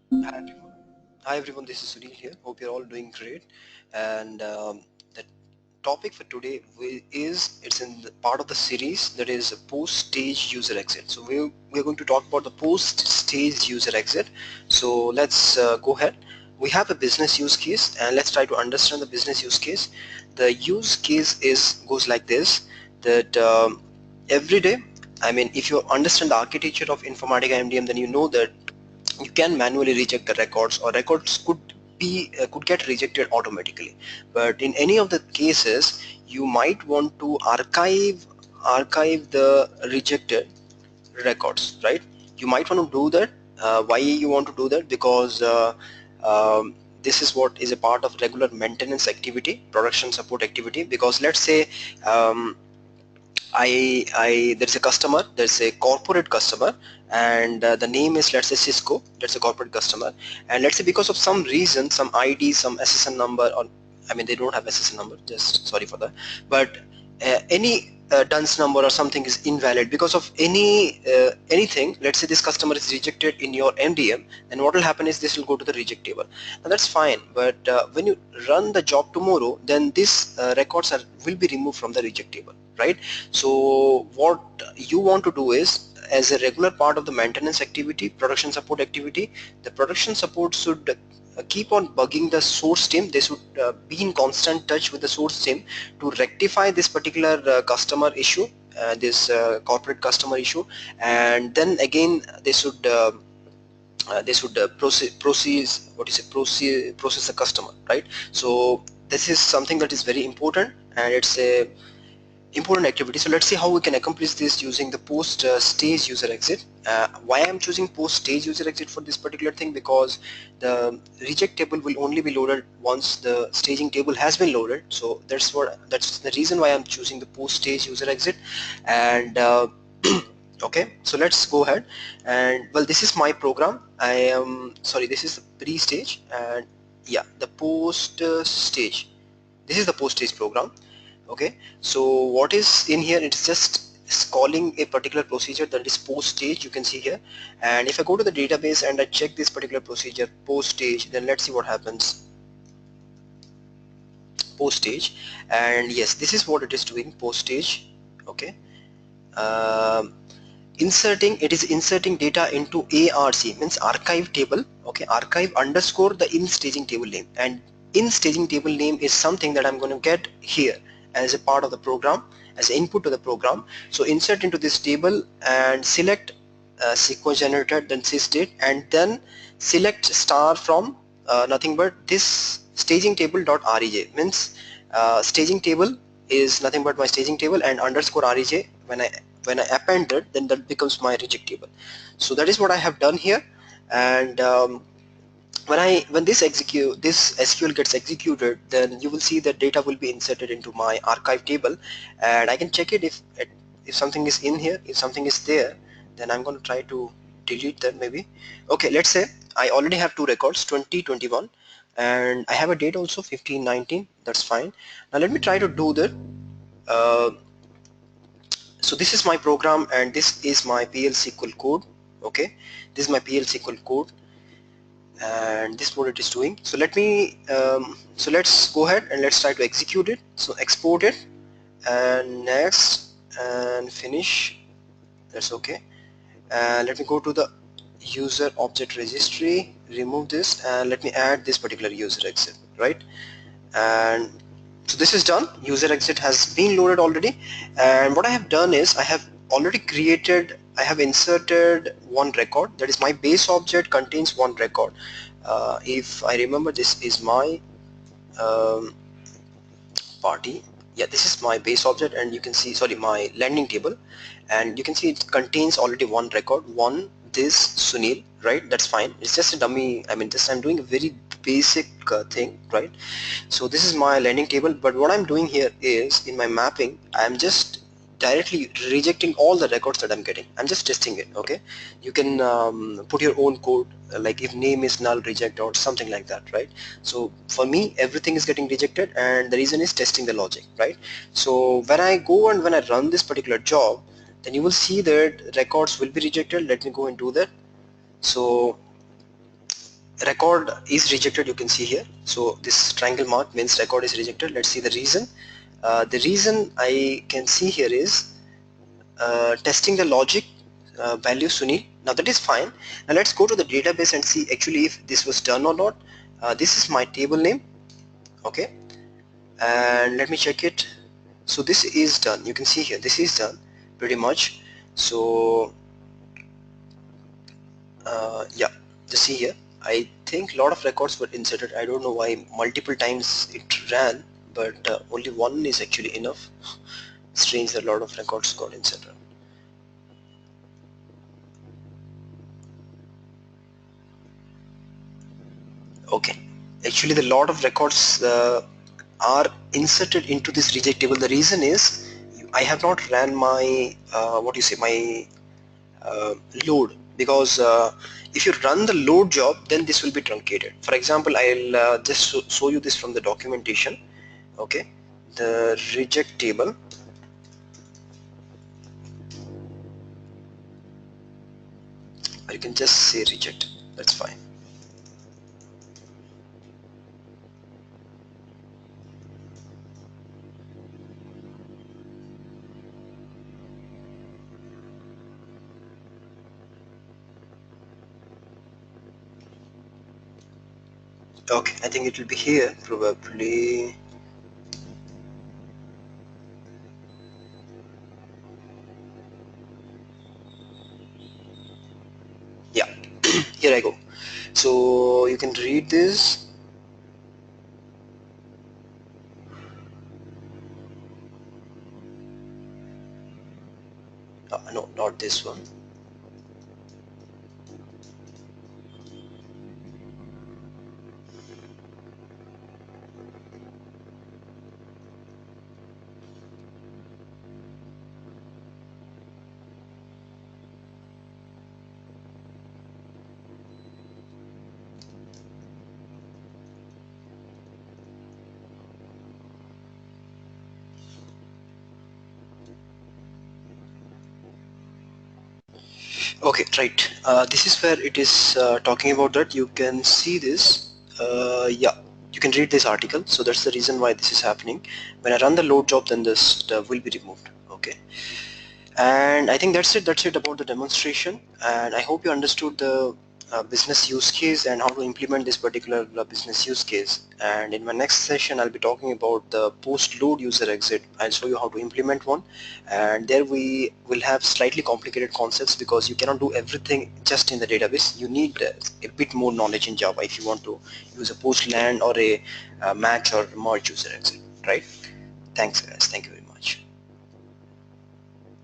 Hi everyone. Hi everyone, this is Sunil here. Hope you're all doing great. And the topic for today it's in the part of the series that is post-stage user exit. So we're going to talk about the post-stage user exit. So let's go ahead. We have a business use case and let's try to understand the business use case. The use case goes like this, that every day, I mean, if you understand the architecture of Informatica MDM, then you know that you can manually reject the records, or records could get rejected automatically. But in any of the cases, you might want to archive the rejected records, right? You might want to do that. Why you want to do that? Because this is what is a part of regular maintenance activity, production support activity. Because let's say there's a customer, there's a corporate customer, and the name is, let's say, Cisco. That's a corporate customer, and let's say because of some reason, some ID, some SSN number, or I mean they don't have SSN number, just sorry for that, but any DUNS number or something is invalid because of anything. Let's say this customer is rejected in your MDM, then what will happen is this will go to the reject table. Now that's fine, but when you run the job tomorrow, then these records will be removed from the reject table, right? So what you want to do is, as a regular part of the maintenance activity, production support activity, the production support should keep on bugging the source team. They should be in constant touch with the source team to rectify this particular customer issue, this corporate customer issue, and then again they should process the customer, right? So this is something that is very important, and it's a important activity. So let's see how we can accomplish this using the post stage user exit. Why I'm choosing post stage user exit for this particular thing? Because the reject table will only be loaded once the staging table has been loaded. So that's the reason why I'm choosing the post stage user exit. And okay, so let's go ahead. And well, this is my program. I am sorry, this is the pre-stage, and yeah, the post stage. This is the post stage program. Okay, so what is in here? It's just calling a particular procedure that is post stage, you can see here. And if I go to the database and I check this particular procedure post stage, then let's see what happens post stage. And yes, this is what it is doing post stage. Okay, um, it is inserting data into ARC, means archive table. Okay, archive underscore the in staging table name, and in staging table name is something that I'm going to get here as a part of the program, as input to the program. So insert into this table and select sequence generated, then sysdate, and then select star from nothing but this staging table dot rej, means staging table is nothing but my staging table, and underscore rej, when I append it, then that becomes my reject table. So that is what I have done here. And when this SQL gets executed, then you will see that data will be inserted into my archive table, and I can check it if something is in here. If something is there, then I'm going to try to delete that maybe. Okay, let's say I already have two records, 2021, and I have a date also 1519. That's fine. Now let me try to do that. uh, so this is my program, and this is my PL SQL code. Okay, this is my PL SQL code, and this is what it is doing. So let's go ahead and let's try to execute it. So export it, and next, and finish. That's okay. And let me go to the user object registry, remove this, and let me add this particular user exit, right? And so this is done. User exit has been loaded already, and what I have done is I have inserted one record. That is, my base object contains one record. If I remember, this is my um, party. Yeah, this is my base object, and you can see, sorry, my landing table, and you can see it contains already one record, one this Sunil, right? That's fine. It's just a dummy. I mean, this I'm doing a very basic thing, right? So this is my landing table, but what I'm doing here is, in my mapping, I'm just directly rejecting all the records that I'm getting. I'm just testing it. Okay, you can put your own code, like if name is null, reject, or something like that, right? So for me, everything is getting rejected, and the reason is testing the logic, right? So when I go and when I run this particular job, then you will see that records will be rejected. Let me go and do that. So record is rejected, you can see here. So this triangle mark means record is rejected. Let's see the reason. The reason I can see here is testing the logic value Sunil. Now that is fine. Now let's go to the database and see actually if this was done or not. This is my table name, okay, and let me check it. So this is done. You can see here this is done pretty much. So yeah, just see here. I think a lot of records were inserted. I don't know why multiple times it ran, but only one is actually enough. Strange that a lot of records got inserted. Okay, actually the lot of records are inserted into this reject table. The reason is I have not ran my what do you say, my load, because if you run the load job, then this will be truncated. For example, I'll just show you this from the documentation. Okay, the reject table. Or you can just say reject, that's fine. Okay, I think it will be here probably. Yeah, here I go. So you can read this. No, not this one. Okay, right. This is where it is talking about that. You can see this. Yeah, you can read this article. So that's the reason why this is happening. When I run the load job, then this will be removed. Okay, and I think that's it. That's it about the demonstration. And I hope you understood the business use case and how to implement this particular business use case. And in my next session, I'll be talking about the post-load user exit. I'll show you how to implement one, and there we will have slightly complicated concepts because you cannot do everything just in the database. You need a bit more knowledge in Java if you want to use a post-land or a match or merge user exit, right? Thanks guys, thank you very much.